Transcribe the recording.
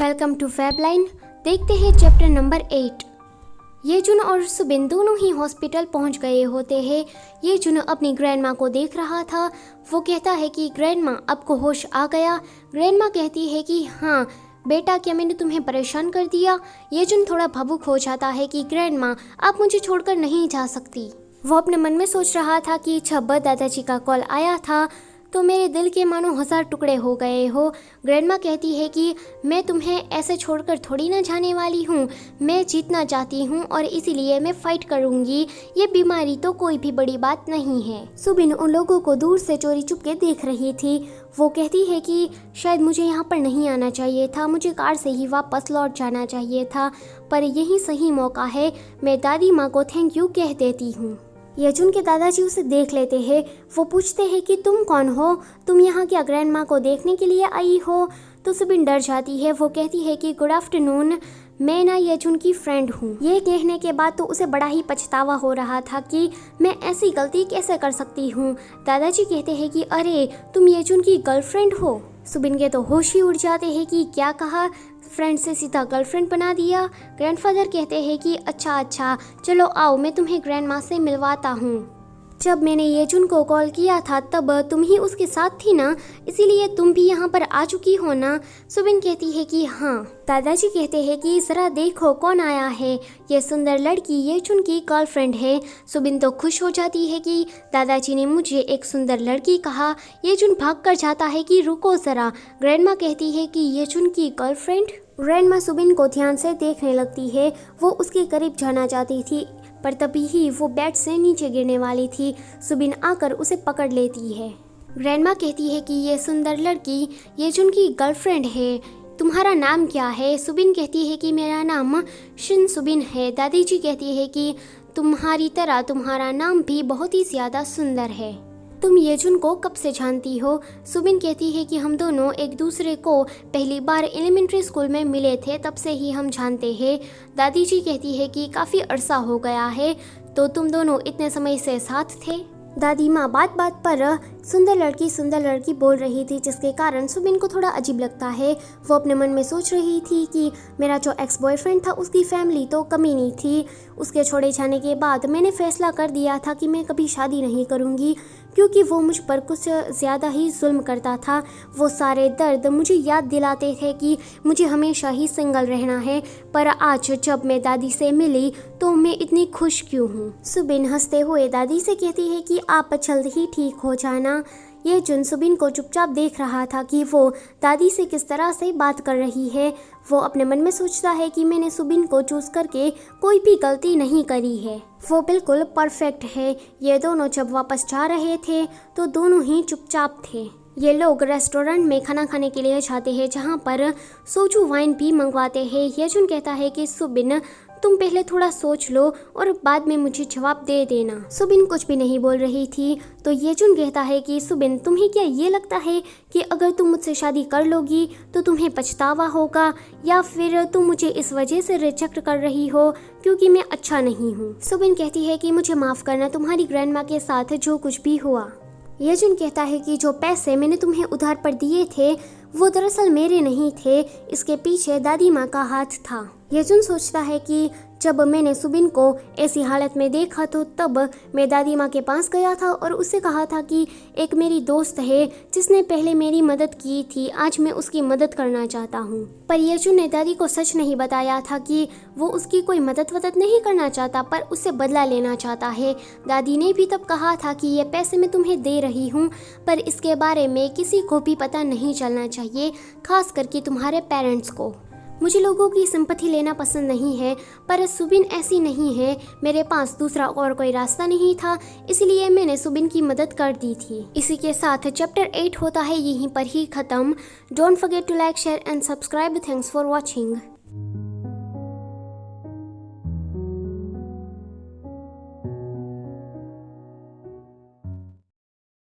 Welcome to फैबलाइन। देखते हैं chapter number 8। येजुन और सुबिन दोनों ही हॉस्पिटल पहुंच गए होते हैं। येजुन अपनी ग्रैंडमा को देख रहा था। वो कहता है कि ग्रैंडमा आपको होश आ गया। ग्रैंडमा कहती है कि हाँ बेटा, क्या मैंने तुम्हें परेशान कर दिया। येजुन थोड़ा भावुक हो जाता है कि ग्रैंडमा आप मुझे छोड़कर नहीं जा सकती। वो अपने मन में सोच रहा था कि जब दादाजी का कॉल आया था तो मेरे दिल के मानो 1000 टुकड़े हो गए हो। ग्रैंडमा कहती है कि मैं तुम्हें ऐसे छोड़कर थोड़ी ना जाने वाली हूँ। मैं जीतना चाहती हूँ और इसीलिए मैं फाइट करूँगी। ये बीमारी तो कोई भी बड़ी बात नहीं है। सुबिन उन लोगों को दूर से चोरी चुपके देख रही थी। वो कहती है कि शायद मुझे यहाँ पर नहीं आना चाहिए था, मुझे कार से ही वापस लौट जाना चाहिए था, पर यही सही मौका है। मैं दादी माँ को थैंक यू कह देती हूँ। येजुन के दादाजी उसे देख लेते हैं। वो पूछते हैं कि तुम कौन हो, तुम यहाँ क्या ग्रैंडमा को देखने के लिए आई हो। तो सुबिन डर जाती है। वो कहती है कि गुड आफ्टरनून, मैं ना येजुन की फ्रेंड हूँ। ये कहने के बाद तो उसे बड़ा ही पछतावा हो रहा था कि मैं ऐसी गलती कैसे कर सकती हूँ। दादाजी कहते हैं कि अरे तुम येजुन की गर्लफ्रेंड हो। सुबिन के तो होश ही उड़ जाते हैं कि क्या कहा, फ्रेंड से सीधा गर्लफ्रेंड बना दिया। ग्रैंडफादर कहते हैं कि अच्छा चलो आओ, मैं तुम्हें ग्रैंडमा से मिलवाता हूँ। जब मैंने येजुन को कॉल किया था तब तुम ही उसके साथ थी ना, इसीलिए तुम भी यहाँ पर आ चुकी हो ना। सुबिन कहती है कि हाँ। दादाजी कहते हैं कि जरा देखो कौन आया है, ये सुंदर लड़की येजुन की गर्लफ्रेंड है। सुबिन तो खुश हो जाती है कि दादाजी ने मुझे एक सुंदर लड़की कहा। येजुन भाग कर जाता है कि रुको जरा। ग्रैंडमा कहती है कि येजुन की गर्लफ्रेंड। ग्रैंडमा सुबिन को ध्यान से देखने लगती है। वो उसके करीब जाना चाहती थी पर तभी ही वो बेड से नीचे गिरने वाली थी। सुबिन आकर उसे पकड़ लेती है। ग्रैंडमा कहती है कि ये सुंदर लड़की येजुन की गर्लफ्रेंड है। तुम्हारा नाम क्या है। सुबिन कहती है कि मेरा नाम शिन सुबिन है। दादाजी कहती है कि तुम्हारी तरह तुम्हारा नाम भी बहुत ही ज़्यादा सुंदर है। तुम येजुन को कब से जानती हो। सुबिन कहती है कि हम दोनों एक दूसरे को पहली बार एलिमेंट्री स्कूल में मिले थे, तब से ही हम जानते हैं। दादी जी कहती है कि काफ़ी अरसा हो गया है, तो तुम दोनों इतने समय से साथ थे। दादी माँ बात बात पर सुंदर लड़की बोल रही थी, जिसके कारण सुबिन को थोड़ा अजीब लगता है। वो अपने मन में सोच रही थी कि मेरा जो एक्स बॉयफ्रेंड था उसकी फैमिली तो कमी नहीं थी। उसके छोड़े जाने के बाद मैंने फैसला कर दिया था कि मैं कभी शादी नहीं करूँगी, क्योंकि वो मुझ पर कुछ ज़्यादा ही जुल्म करता था। वो सारे दर्द मुझे याद दिलाते थे कि मुझे हमेशा ही सिंगल रहना है। पर आज जब मैं दादी से मिली तो मैं इतनी खुश क्यों हूँ। सुबिन हंसते हुए दादी से कहती है कि आप जल्द ही ठीक हो जाना। येजुन सुबिन को चुपचाप देख रहा था कि वो दादी से किस तरह से बात कर रही है। वो अपने मन में सोचता है कि मैंने सुबिन को चूज करके कोई भी गलती नहीं करी है, वो बिल्कुल परफेक्ट है। ये दोनों जब वापस जा रहे थे तो दोनों ही चुपचाप थे। ये लोग रेस्टोरेंट में खाना खाने के लिए जाते हैं, जहाँ पर सोजू वाइन भी मंगवाते हैं। येजुन कहता है कि सुबिन तुम पहले थोड़ा सोच लो और बाद में मुझे जवाब दे देना। सुबिन कुछ भी नहीं बोल रही थी, तो येजुन कहता है कि सुबिन तुम्हें क्या ये लगता है कि अगर तुम मुझसे शादी कर लोगी तो तुम्हें पछतावा होगा, या फिर तुम मुझे इस वजह से रिजेक्ट कर रही हो क्योंकि मैं अच्छा नहीं हूँ। सुबिन कहती है कि मुझे माफ़ करना, तुम्हारी ग्रैंडमा के साथ जो कुछ भी हुआ। येजुन कहता है कि जो पैसे मैंने तुम्हें उधार पर दिए थे वो दरअसल मेरे नहीं थे, इसके पीछे दादी माँ का हाथ था। येजुन सोचता है कि जब मैंने सुबिन को ऐसी हालत में देखा तो तब मैं दादी माँ के पास गया था और उससे कहा था कि एक मेरी दोस्त है जिसने पहले मेरी मदद की थी, आज मैं उसकी मदद करना चाहता हूँ। पर येजुन ने दादी को सच नहीं बताया था कि वो उसकी कोई मदद नहीं करना चाहता, पर उससे बदला लेना चाहता है। दादी ने भी तब कहा था कि ये पैसे मैं तुम्हें दे रही हूँ, पर इसके बारे में किसी को भी पता नहीं चलना चाहिए, खास करके तुम्हारे पेरेंट्स को। मुझे लोगों की सिंपैथी लेना पसंद नहीं है, पर सुबिन ऐसी नहीं है। मेरे पास दूसरा और कोई रास्ता नहीं था, इसलिए मैंने सुबिन की मदद कर दी थी। इसी के साथ चैप्टर 8 होता है यहीं पर ही ख़त्म। Don't forget to like, share and subscribe. Thanks for watching.